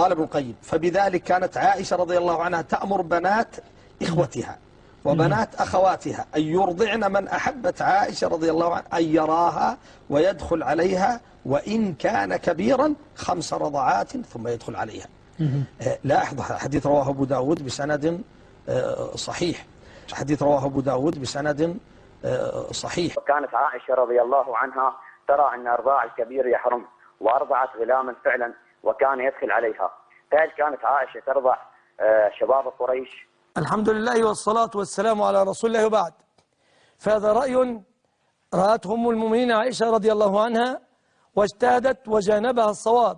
قال ابن القيم: فبذلك كانت عائشة رضي الله عنها تأمر بنات إخوتها وبنات أخواتها أن يرضعن من أحبت عائشة رضي الله عنها أن يراها ويدخل عليها، وإن كان كبيرا 5 رضعات ثم يدخل عليها. لاحظ، حديث رواه أبو داود بسند صحيح. حديث رواه أبو داود بسند صحيح. وكانت عائشة رضي الله عنها ترى أن إرضاع الكبير يحرم، وأرضعت غلاما فعلا وكان يدخل عليها. فهل كانت عائشة ترضع شباب قريش؟ الحمد لله والصلاة والسلام على رسول الله، وبعد. فهذا رأي رأته أم المؤمنين عائشة رضي الله عنها واجتهدت وجانبها الصواب،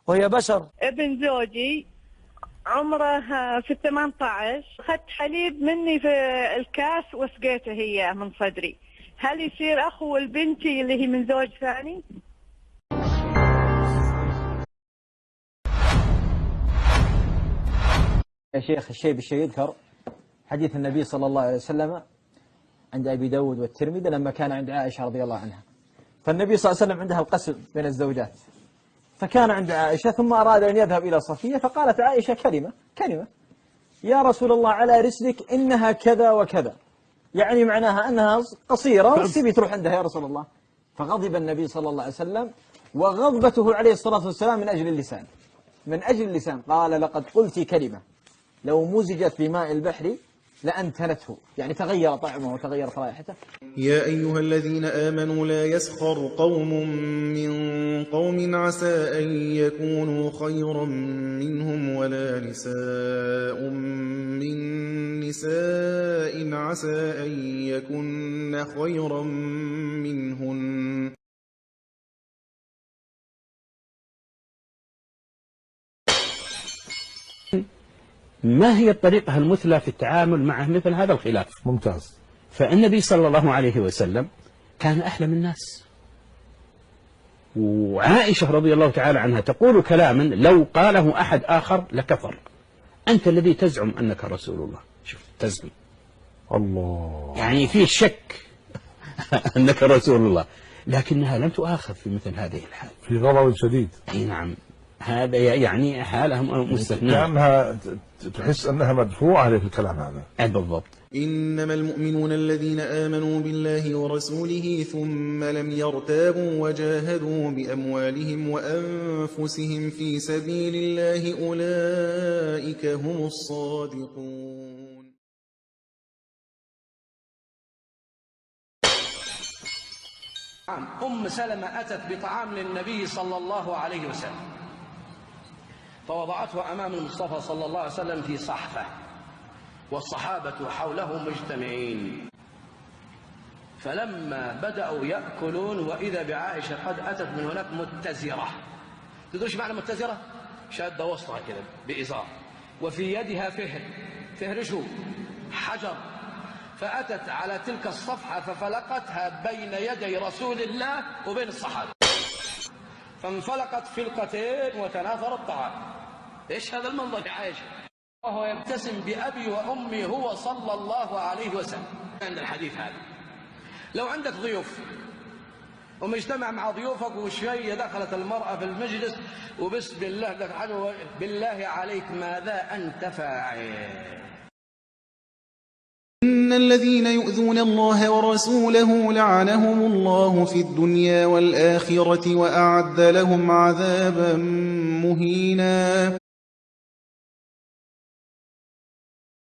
وهي بشر. ابن زوجي عمره في 18، أخذت حليب مني في الكاس وسقيته هي من صدري، هل يصير أخو البنتي اللي هي من زوج ثاني؟ يا شيخ، الشيء بالشيء يذكر حديث النبي صلى الله عليه وسلم عند أبي داود والترمذي لما كان عند عائشة رضي الله عنها، فالنبي صلى الله عليه وسلم عندها القسم بين الزوجات، فكان عند عائشة ثم أراد أن يذهب إلى صفية، فقالت عائشة كلمة: يا رسول الله على رسلك إنها كذا وكذا، يعني معناها أنها قصيرة وتبي تروح عندها يا رسول الله. فغضب النبي صلى الله عليه وسلم، وغضبته عليه الصلاة والسلام من أجل اللسان قال: لقد قلت كلمة لو مزجت بماء البحر لأنتنته، يعني تغير طعمه وتغيرت رائحته. يا أيها الذين آمنوا لا يسخر قوم من قوم عسى أن يكونوا خيرا منهم ولا نساء من نساء عسى أن يكن خيرا منهن. ما هي الطريقة المثلى في التعامل مع مثل هذا الخلاف؟ ممتاز. فالنبي صلى الله عليه وسلم كان أحلم الناس، وعائشة رضي الله تعالى عنها تقول كلاما لو قاله أحد آخر لكفر. أنت الذي تزعم أنك رسول الله، شوف تزعم، الله، يعني في شك أنك رسول الله، لكنها لم تؤاخذ في مثل هذه الحال، في غضب شديد. أي نعم، هذا يعني حالة مستثناء، كأنها تحس أنها مدفوعة في الكلام هذا. بالضبط. إنما المؤمنون الذين آمنوا بالله ورسوله ثم لم يرتابوا وجاهدوا بأموالهم وأنفسهم في سبيل الله أولئك هم الصادقون. أم سلمة أتت بطعام للنبي صلى الله عليه وسلم، فوضعته أمام المصطفى صلى الله عليه وسلم في صحفة، والصحابة حوله مجتمعين، فلما بدأوا يأكلون وإذا بعائشة قد أتت من هناك متزرة. تدريش معنى متزرة؟ شادة وسطها كذا بإزار، وفي يدها فهر شو؟ حجر، فأتت على تلك الصفحة ففلقتها بين يدي رسول الله وبين الصحابة، فانفلقت فلقتين وتناثر الطعام. ايش هذا المنظر يا عائشة؟ وهو يبتسم بأبي وأمي هو صلى الله عليه وسلم. عند الحديث هذا لو عندك ضيوف ومجتمع مع ضيوفك وشوية دخلت المرأة في المجلس وبسم الله بالله عليك ماذا أنت فاعل؟ إن الذين يؤذون الله ورسوله لعنهم الله في الدنيا والآخرة وأعد لهم عذابا مهينا.